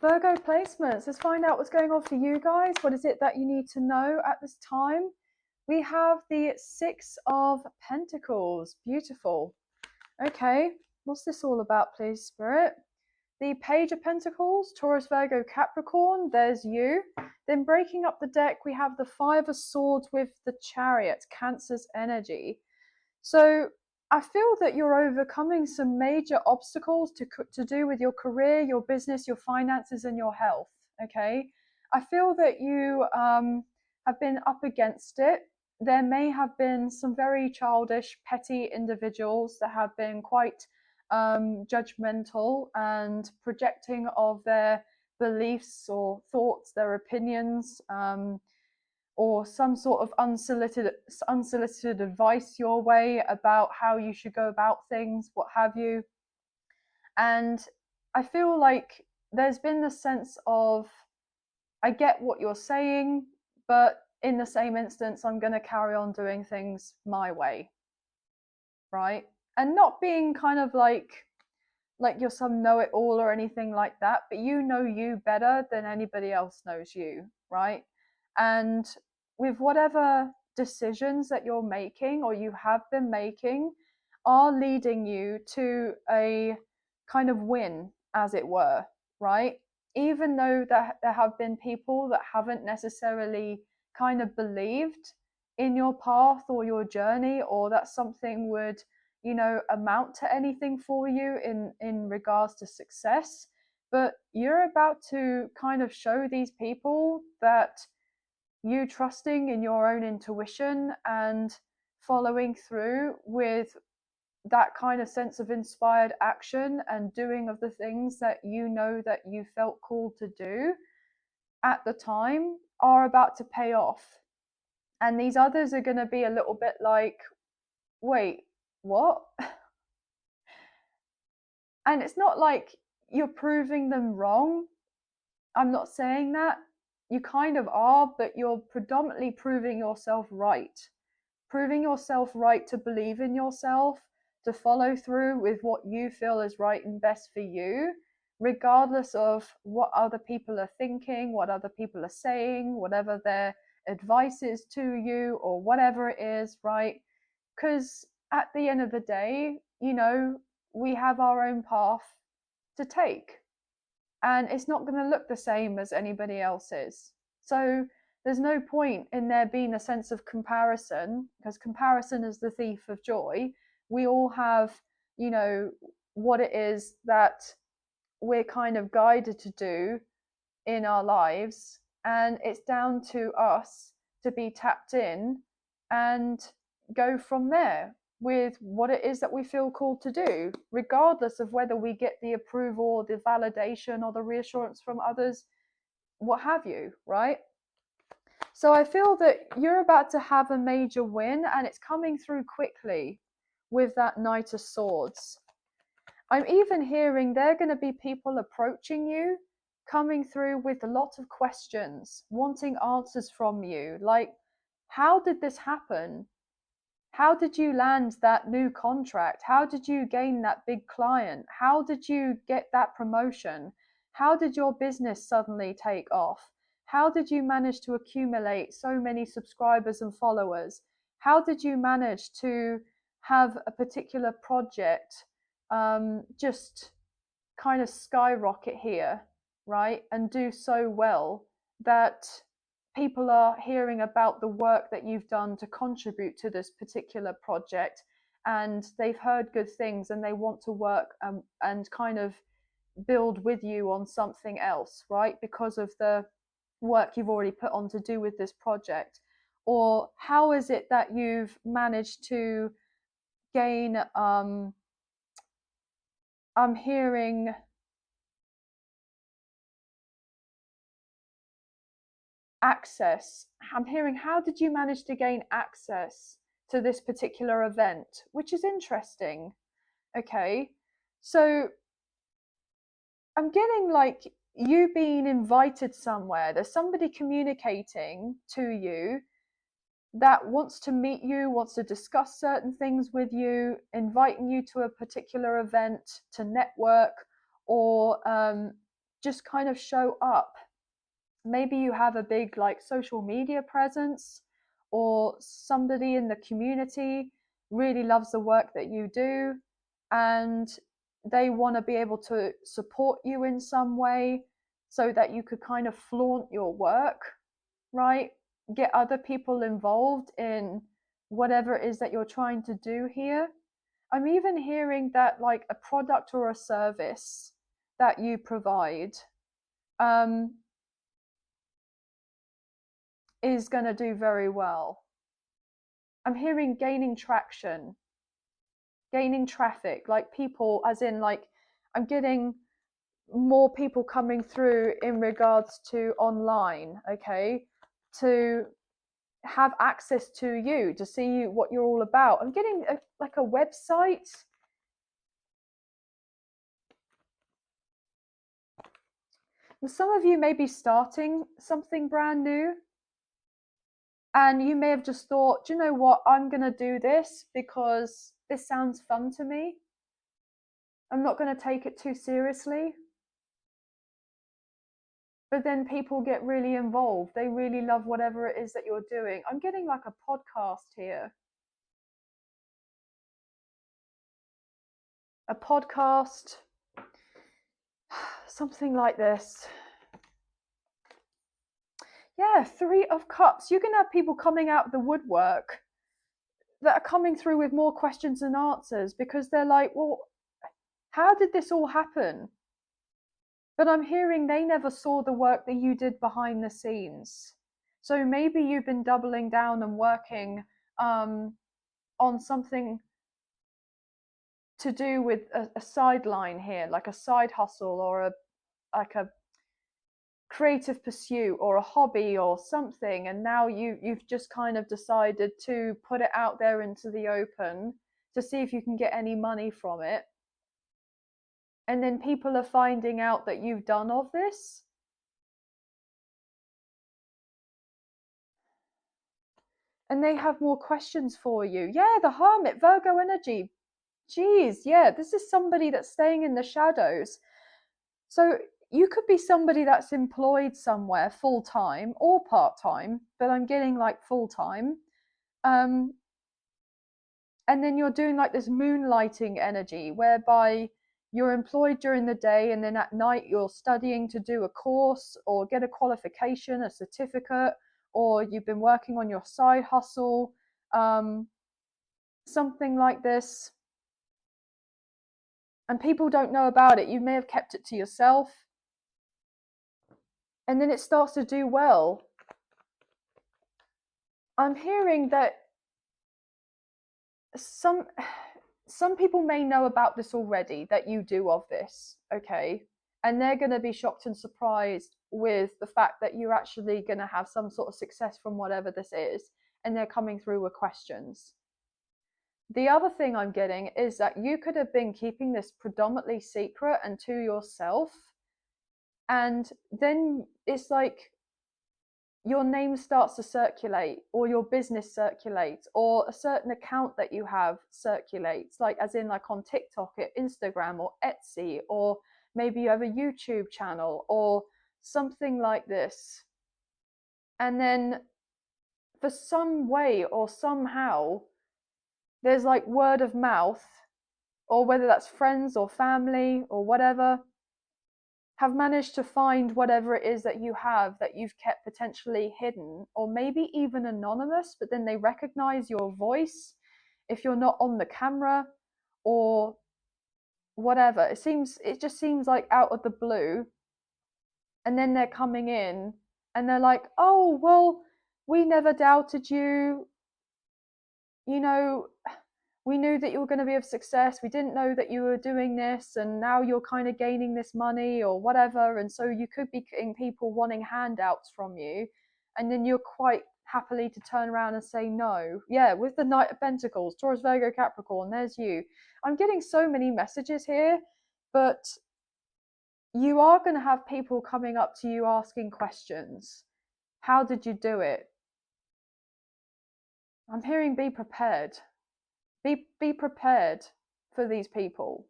Virgo placements. Let's find out what's going on for you guys. What is it that you need to know at this time? We have the Six of Pentacles. Beautiful. Okay, what's this all about, please, Spirit? The Page of Pentacles, Taurus, Virgo, Capricorn. There's you. Then breaking up the deck, we have the Five of Swords with the Chariot, Cancer's energy. So I feel that you're overcoming some major obstacles to do with your career, your business, your finances, and your health. Okay. I feel that you have been up against it. There may have been some very childish, petty individuals that have been quite judgmental and projecting of their beliefs or thoughts, their opinions, or some sort of unsolicited advice your way about how you should go about things, what have you. And I feel like there's been the sense of, I get what you're saying, but in the same instance, I'm going to carry on doing things my way, right? And not being kind of like you're some know-it-all or anything like that, but you know you better than anybody else knows you, right? And with whatever decisions that you're making or you have been making are leading you to a kind of win, as it were, right? Even though there have been people that haven't necessarily kind of believed in your path or your journey, or that something would, you know, amount to anything for you in regards to success, but you're about to kind of show these people that you trusting in your own intuition and following through with that kind of sense of inspired action and doing of the things that you know that you felt called to do at the time are about to pay off. And these others are going to be a little bit like, wait, what? And it's not like you're proving them wrong. I'm not saying that. You kind of are, but you're predominantly proving yourself right. Proving yourself right to believe in yourself, to follow through with what you feel is right and best for you, regardless of what other people are thinking, what other people are saying, whatever their advice is to you, or whatever it is, right? Because at the end of the day, you know, we have our own path to take, and it's not going to look the same as anybody else's. So there's no point in there being a sense of comparison, because comparison is the thief of joy. We all have, you know, what it is that we're kind of guided to do in our lives, and it's down to us to be tapped in and go from there with what it is that we feel called to do, regardless of whether we get the approval or the validation or the reassurance from others, what have you, right? So I feel that you're about to have a major win, and it's coming through quickly with that Knight of Swords. I'm even hearing there are going to be people approaching you, coming through with a lot of questions, wanting answers from you, like, how did this happen? How did you land that new contract? How did you gain that big client? How did you get that promotion? How did your business suddenly take off? How did you manage to accumulate so many subscribers and followers? How did you manage to have a particular project just kind of skyrocket here, right? And do so well that people are hearing about the work that you've done to contribute to this particular project, and they've heard good things and they want to work and kind of build with you on something else, right? Because of the work you've already put on to do with this project. Or how is it that you've managed to gain I'm hearing access. I'm hearing, how did you manage to gain access to this particular event, which is interesting. Okay, so I'm getting like you being invited somewhere. There's somebody communicating to you that wants to meet you, wants to discuss certain things with you, inviting you to a particular event to network, or just kind of show up. Maybe you have a big like social media presence, or somebody in the community really loves the work that you do and they want to be able to support you in some way so that you could kind of flaunt your work, right? Get other people involved in whatever it is that you're trying to do here. I'm even hearing that like a product or a service that you provide um, is going to do very well. I'm hearing gaining traction, gaining traffic, like people, as in, like, I'm getting more people coming through in regards to online, okay, to have access to you, to see what you're all about. I'm getting like a website. Some of you may be starting something brand new, and you may have just thought, do you know what, I'm going to do this because this sounds fun to me. I'm not going to take it too seriously. But then people get really involved. They really love whatever it is that you're doing. I'm getting like a podcast here. A podcast, something like this. Yeah, 3 of Cups. You're going to have people coming out of the woodwork that are coming through with more questions than answers, because they're like, well, how did this all happen? But I'm hearing they never saw the work that you did behind the scenes. So maybe you've been doubling down and working on something to do with a sideline here, like a side hustle or a creative pursuit or a hobby or something, and now you've just kind of decided to put it out there into the open to see if you can get any money from it. And then people are finding out that you've done all this. And they have more questions for you. Yeah, the Hermit, Virgo energy. Geez, yeah, this is somebody that's staying in the shadows. So you could be somebody that's employed somewhere full time or part time, but I'm getting like full time. And then you're doing like this moonlighting energy whereby you're employed during the day and then at night you're studying to do a course or get a qualification, a certificate, or you've been working on your side hustle, something like this. And people don't know about it. You may have kept it to yourself. And then it starts to do well. I'm hearing that some people may know about this already, that you do of this, okay? And they're going to be shocked and surprised with the fact that you're actually going to have some sort of success from whatever this is, and they're coming through with questions. The other thing I'm getting is that you could have been keeping this predominantly secret and to yourself, and then it's like your name starts to circulate, or your business circulates, or a certain account that you have circulates, like as in like on TikTok, Instagram, or Etsy, or maybe you have a YouTube channel or something like this. And then for some way or somehow, there's like word of mouth, or whether that's friends or family or whatever, have managed to find whatever it is that you have that you've kept potentially hidden, or maybe even anonymous, but then they recognize your voice if you're not on the camera or whatever. It just seems like out of the blue, and then they're coming in and they're like, oh well, we never doubted you, you know, we knew that you were going to be of success. We didn't know that you were doing this, and now you're kind of gaining this money or whatever. And so you could be getting people wanting handouts from you, and then you're quite happily to turn around and say no. Yeah, with the Knight of Pentacles, Taurus, Virgo, Capricorn, there's you. I'm getting so many messages here, but you are going to have people coming up to you asking questions. How did you do it? I'm hearing be prepared. Be prepared for these people.